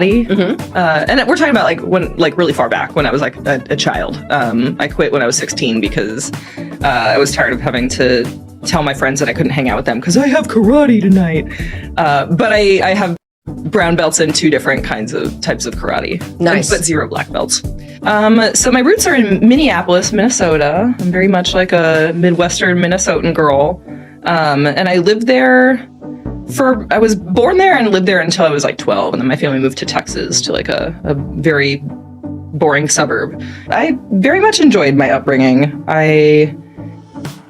And we're talking about like really far back when I was like a child. I quit when I was 16 because I was tired of having to tell my friends that I couldn't hang out with them because I have karate tonight. But I have brown belts in 2 different types of karate. Nice. But 0 black belts. So my roots are in Minneapolis, Minnesota. I'm very much like a Midwestern Minnesotan girl. And I lived there I was born there and lived there until I was like 12. And then my family moved to Texas to like a very boring suburb. I very much enjoyed my upbringing. I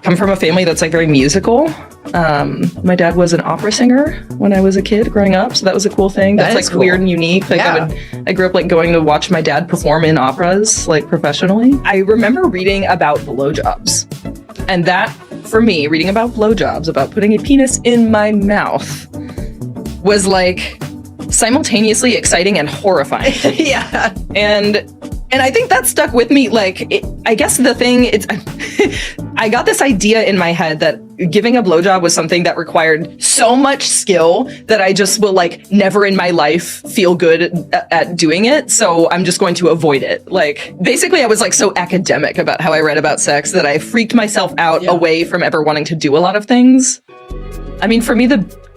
come from a family that's like very musical. My dad was an opera singer when I was a kid growing up, so that was a cool thing. That's like cool. Weird and unique. Like I grew up like going to watch my dad perform in operas like professionally. I remember reading about blowjobs, and that for me, reading about blowjobs, about putting a penis in my mouth, was like simultaneously exciting and horrifying. Yeah. And I think that stuck with me. Like, I guess the thing, I got this idea in my head that giving a blowjob was something that required so much skill that I just will like never in my life feel good at doing it. So I'm just going to avoid it. Like, basically I was like so academic about how I read about sex that I freaked myself out away from ever wanting to do a lot of things. I mean, for me,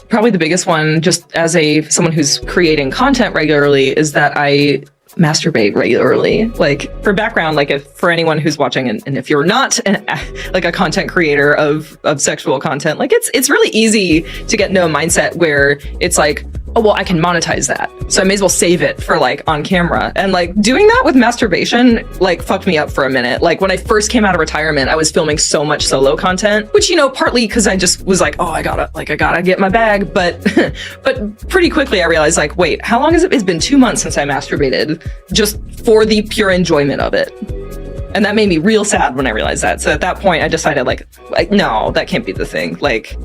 probably the biggest one, just as someone who's creating content regularly, is that I masturbate regularly. Like, for background, like for anyone who's watching, and if you're not like a content creator of sexual content, like it's really easy to get into a mindset where it's like, oh, well, I can monetize that, so I may as well save it for like on camera. And like doing that with masturbation like fucked me up for a minute. Like when I first came out of retirement, I was filming so much solo content, which, you know, partly because I just was like, oh, I gotta get my bag. But pretty quickly I realized, like, wait, how long has it been? It's been 2 months since I masturbated just for the pure enjoyment of it. And that made me real sad when I realized that. So at that point I decided like no, that can't be the thing. Like,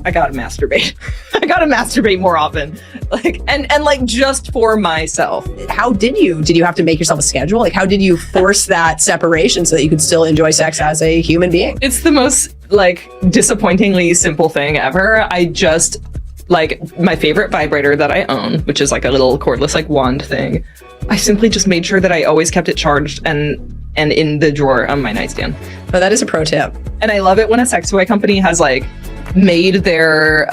I gotta masturbate. I gotta masturbate more often. Like, and like just for myself. How did you have to make yourself a schedule? Like, how did you force that separation so that you could still enjoy sex as a human being? It's the most like disappointingly simple thing ever. I just like my favorite vibrator that I own, which is like a little cordless like wand thing. I simply just made sure that I always kept it charged and in the drawer on my nightstand. Oh, that is a pro tip. And I love it when a sex toy company has like made their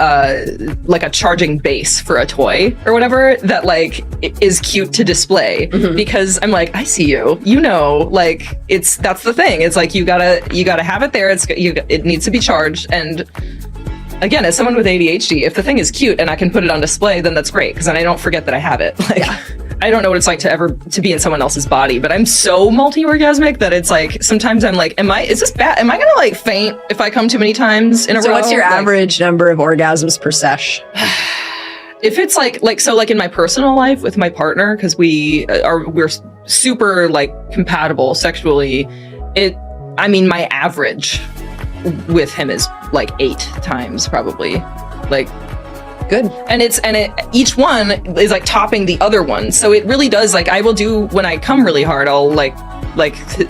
like a charging base for a toy or whatever that like is cute to display, because I'm like, I see you, you know, like that's the thing. It's like you gotta have it there. It needs to be charged. And again, as someone with ADHD, if the thing is cute and I can put it on display, then that's great, because then I don't forget that I have it. Like, I don't know what it's like to be in someone else's body, but I'm so multi-orgasmic that it's like, sometimes I'm like, is this bad? Am I gonna like faint if I come too many times in a row? So what's your average number of orgasms per sesh? If it's like in my personal life with my partner, because we're super like compatible sexually, my average with him is like 8 times probably. Like, good. And each one is like topping the other one. So it really does, like, I will do, when I come really hard, I'll like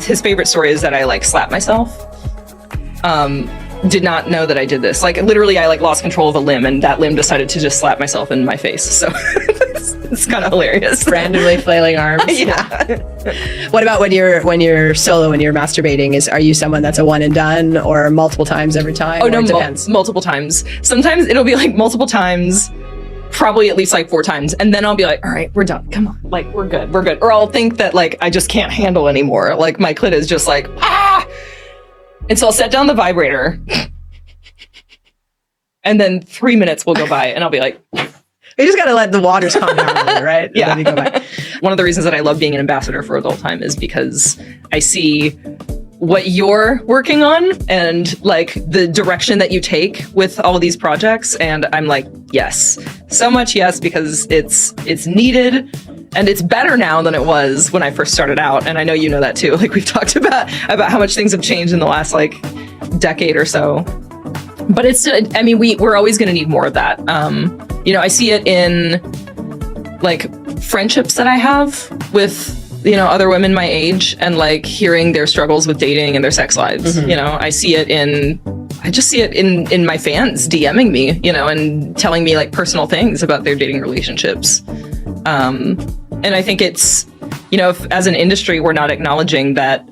his favorite story is that I like slap myself. Did not know that I did this. Like, literally I like lost control of a limb, and that limb decided to just slap myself in my face. So it's kind of hilarious. Randomly flailing arms. Yeah. What about when you're solo and you're masturbating? Are you someone that's a one and done, or multiple times every time? Oh no, multiple times. Sometimes it'll be like multiple times, probably at least like 4 times, and then I'll be like, all right, we're done. Come on, like we're good. Or I'll think that like I just can't handle anymore. Like my clit is just like and so I'll set down the vibrator, and then 3 minutes will go by, and I'll be like, you just gotta let the waters calm down a little, right? Yeah. And then you go back. One of the reasons that I love being an ambassador for Adult Time is because I see what you're working on and like the direction that you take with all of these projects, and I'm like, yes, so much yes, because it's needed. And it's better now than it was when I first started out. And I know you know that too. Like, we've talked about how much things have changed in the last like decade or so. But we're always going to need more of that. I see it in like friendships that I have with, other women my age, and like hearing their struggles with dating and their sex lives. I just see it in my fans DMing me, and telling me like personal things about their dating relationships. And I think it's, if, as an industry, we're not acknowledging that,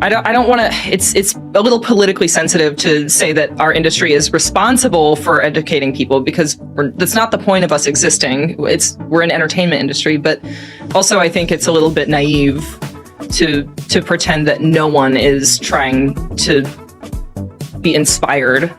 I don't want to, it's a little politically sensitive to say that our industry is responsible for educating people, because that's not the point of us existing. We're an entertainment industry, but also I think it's a little bit naive to pretend that no one is trying to be inspired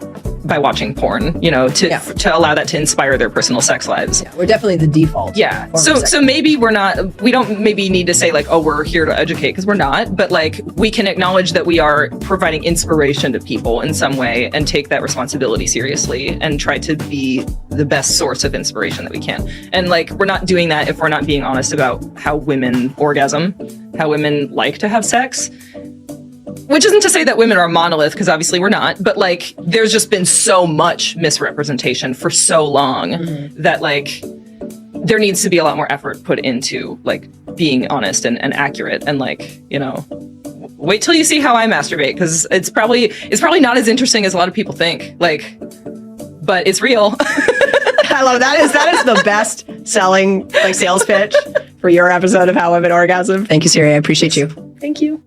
by watching porn, to allow that to inspire their personal sex lives. Yeah, we're definitely the default. Yeah. So maybe we don't maybe need to say like, oh, we're here to educate, because we're not, but like we can acknowledge that we are providing inspiration to people in some way and take that responsibility seriously and try to be the best source of inspiration that we can. And like, we're not doing that if we're not being honest about how women orgasm, how women like to have sex. Which isn't to say that women are a monolith, because obviously we're not, but like there's just been so much misrepresentation for so long that like there needs to be a lot more effort put into like being honest and accurate, and like, wait till you see how I masturbate, because it's probably not as interesting as a lot of people think, like, but it's real. I love that. That is the best selling like sales pitch for your episode of How Women Orgasm. Thank you, Siri. I appreciate you. Thank you.